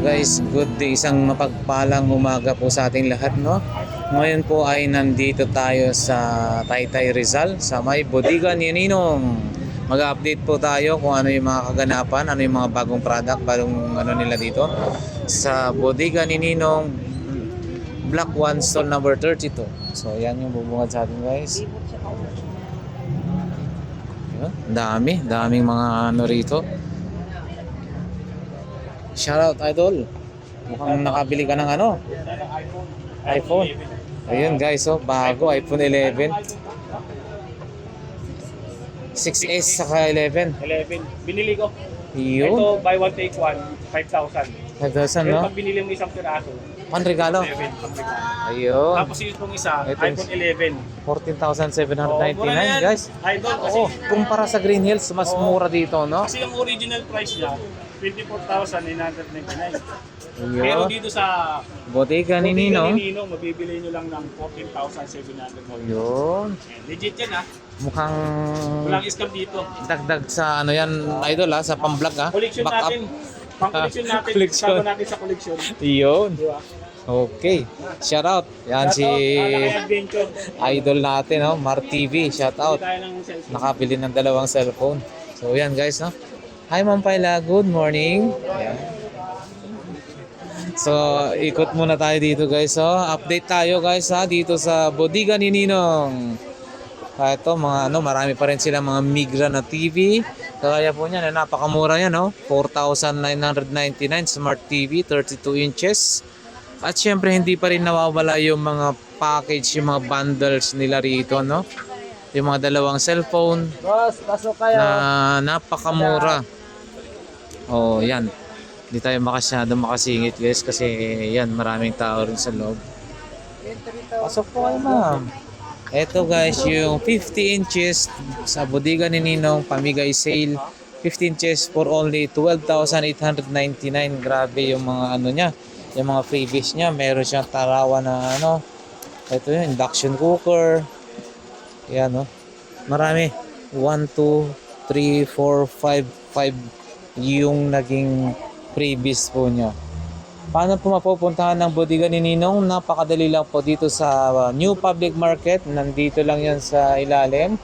guys, good day, isang mapagpalang umaga po sa ating lahat, no? Ngayon po ay nandito tayo sa Taytay Rizal sa may Bodega ni Ninong. Mag-update po tayo kung ano yung mga kaganapan, ano yung mga bagong product, bagong ano nila dito sa Bodega ni Ninong Block 1 stall number 32. So yan yung bubungad sa atin, guys. Daming mga ano rito. Shoutout idol. Mukhang nakabili ka ng ano? iPhone. Ayun guys, oh, bago iPhone 11. 6S saka 11. 11. Binili ko. Yun. Ito, buy one take one, 5,000. 5,000, Pero no? pag binili mo isang piraso, Panregalo. 7, pang-regalo. Ayun. Tapos itong isa, Ito. iPhone 11. 14,799 guys. Idol, kasi, Oo, kumpara sa Green Hills, mas mura dito, no? kasi yung original price niya, 24,999. Pero Ayun. dito sa Bodega ni Ninong. Ninong, mabibili nyo lang ng 14,700. Ayun. Legit yan ha. Mukhang Walang scam dito. dagdag sa ano yan, idol ha, sa pang-vlog ha. Collection Back up. natin. Pang-collection natin. Collection. Kasama natin sa collection. Ayun. Di ba? Okay. Shout out. Yan si Adventure. idol natin, no? Mar TV. Shout out. Tayo ng cellphone. Nakabili ng dalawang cellphone. So yan guys, no? Hi Ma'am Paila, good morning. Ayan. So ikot muna tayo dito guys, so update tayo guys ha dito sa Bodega ni Ninong. Ito mga ano, marami pa rin sila mga Migra na TV. Kaya po niyan, napakamura yan, no? 4,999 Smart TV, 32 inches. At syempre hindi pa rin nawawala yung mga package, yung mga bundles nila rito, no? Yung mga dalawang cellphone Boss, pasok kayo. na napakamura. Oh, yan. Hindi tayo makasingit guys kasi yan, maraming tao rin sa loob. Pasok po kayo, ma'am. Ito guys, yung 50 inches sa Bodega ni Ninong, pamigay sale. 50 inches for only 12,899. Grabe yung mga ano niya, yung mga freebies niya. Meron siyang tarawan na ano. Ito yung induction cooker. Yan, no? Marami. 1, 2, 3, 4, 5 yung naging freebies po niya. Paano po mapupuntahan ng Bodega ni Ninong? Napakadali lang po dito sa New Public Market. Nandito lang yan sa ilalim.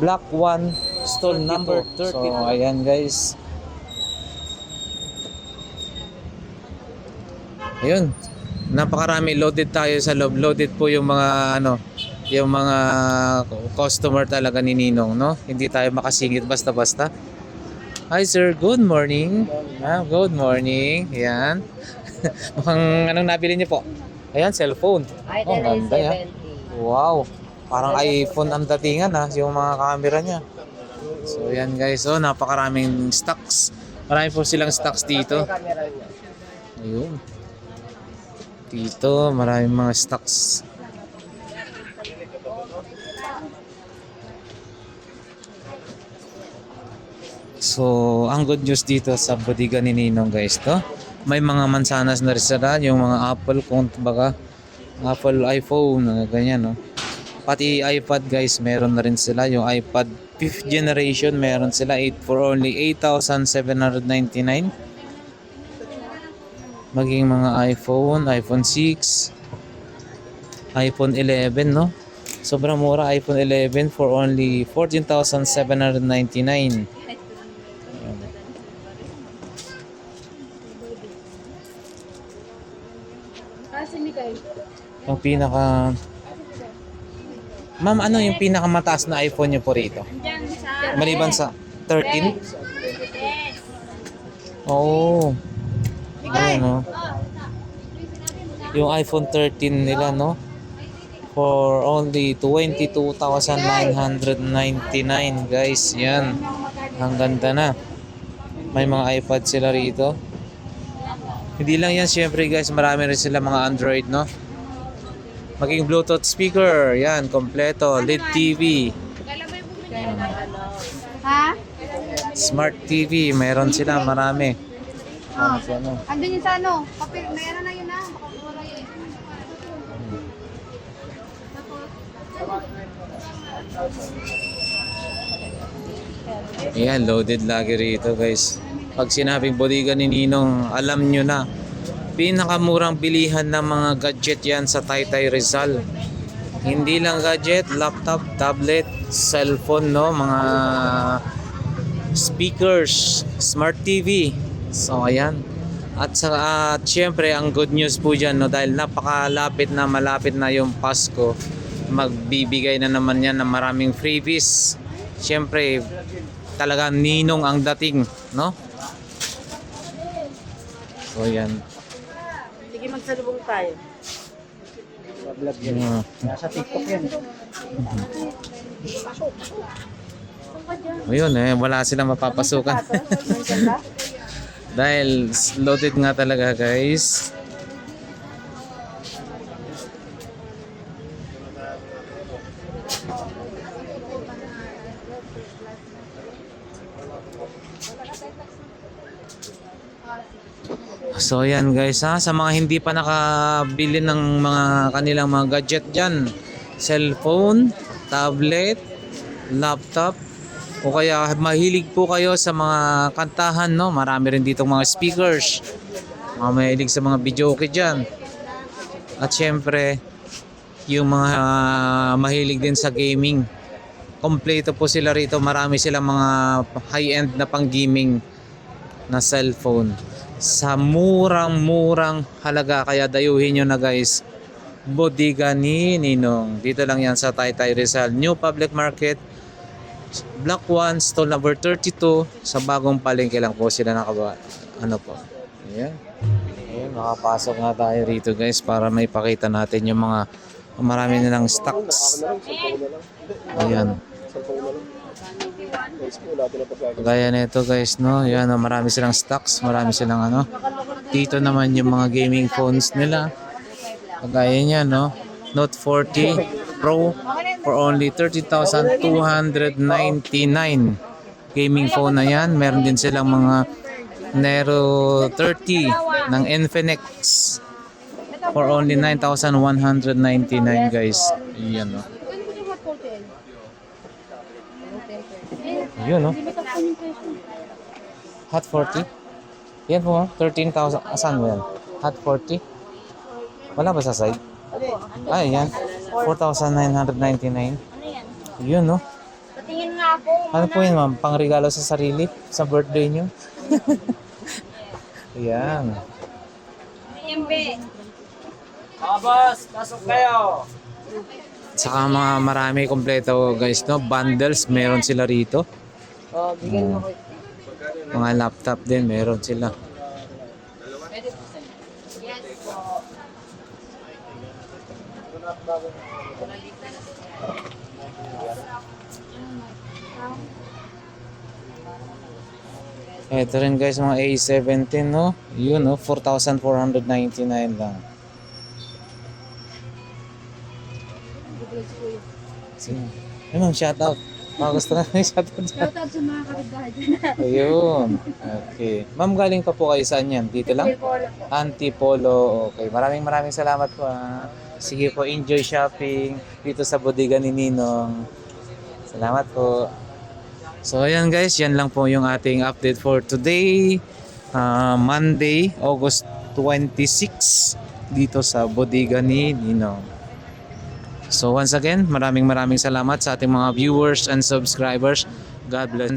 Block 1, stall number 30. So, ayan guys. Ayun. Napakarami. Loaded tayo sa loob. Loaded po yung mga ano, yung mga customer talaga ni Ninong, no? Hindi tayo makasingit basta-basta. Hi sir, good morning. Good morning. Ayan. Mukhang anong nabili niyo po? Ayan, cellphone. Oh, ganda yan. Wow. Parang iPhone ang datingan ha, yung mga camera niya. So ayan guys, oh, napakaraming stocks. Marami po silang stocks dito. Ayun. Dito, maraming mga stocks. So, ang good news dito sa Bodega ni Ninong guys, to, may mga mansanas na rin sila, yung mga Apple, kung baga, Apple iPhone, ganyan, no. Pati iPad guys, meron na rin sila, yung iPad 5th generation, meron sila, for only 8,799. Maging mga iPhone 6, iPhone 11, no. Sobrang mura, iPhone 11 for only 14,799. Yung pinaka... Ma'am, ano yung pinakamataas na iPhone nyo po rito? Maliban sa 13? Oh. Ano, no? Yung iPhone 13 nila, no? For only 22,999 guys. Yan. Ang ganda na. May mga iPad sila rito. Hindi lang yan, syempre guys, marami rin sila mga Android, no? Maging Bluetooth speaker, yan, kompleto, LED TV. Ha? Smart TV, meron sila, marami. Oh. Ano? Andun yung sa ano? Papel, mayroon na yun na. Wala yun. Ayan, loaded lagi rito guys. Pag sinabing bodega ni Ninong, alam nyo na. Pinakamurang bilihan ng mga gadget yan sa Taytay Rizal. Hindi lang gadget, laptop, tablet, cellphone, no? Mga speakers, smart TV. So ayan. At syempre ang good news po dyan, no? Dahil malapit na yung Pasko, magbibigay na naman yan ng maraming freebies. Syempre talaga Ninong ang dating, no? So yan. Sige, magsalubong tayo. Vlog yan. Nasa TikTok yan. Ayun wala silang mapapasukan. Dahil loaded nga talaga guys. So yan guys sa mga hindi pa nakabili ng mga kanilang mga gadget dyan, cellphone, tablet, laptop, o kaya mahilig po kayo sa mga kantahan, no? Marami rin ditong mga speakers, mga mahilig sa mga videoke dyan. At syempre yung mga mahilig din sa gaming, kompleto po sila rito. Marami silang mga high-end na pang gaming na cellphone sa murang halaga, kaya dayuhin nyo na guys. Bodega ni Ninong, dito lang yan sa Taytay Rizal, New Public Market, Block 1, stall number 32. Sa bagong palengke lang po sila po. Ayan. Ayan, makapasok nga tayo rito guys para may pakita natin yung mga marami nilang stocks. Ayan. Gaya nito guys, no? Yan, marami silang stocks, marami silang Dito naman yung mga gaming phones nila. Kagaya niya, no? Note 40 Pro for only 30,299. Gaming phone na yan. Meron din silang mga Nero 30 ng Infinix for only 9,199 guys. Yan, no? Yun, no? Hot 40. Yan po, 13,000. Asan mo yan? Hot 40. Wala ba sa side? Ay, yan. 4,999. Ano yan? Yun, no? Patingin nga ako. Ano po yun, ma'am? Pangregalo sa sarili? Sa birthday nyo? Yan. Embe. Boss, pasok kayo. Saka mga marami kompleto guys, no? Bundles, meron sila rito. Mga laptop din, meron sila. Ito rin guys, mga A17, no? Yun, no? 4,499 lang. Sige. Ay, ma'am, shoutout. Mga gusto na may shoutout dyan. Shoutout sa mga kapitbahay. Ayun. Okay. Ma'am, galing pa po kayo saan yan? Dito lang? Antipolo. Okay. Maraming salamat po. Sige po, enjoy shopping dito sa bodega ni Ninong. Salamat po. So ayan guys, yan lang po yung ating update for today. Monday, August 26 dito sa bodega ni Ninong. So once again, maraming salamat sa ating mga viewers and subscribers. God bless.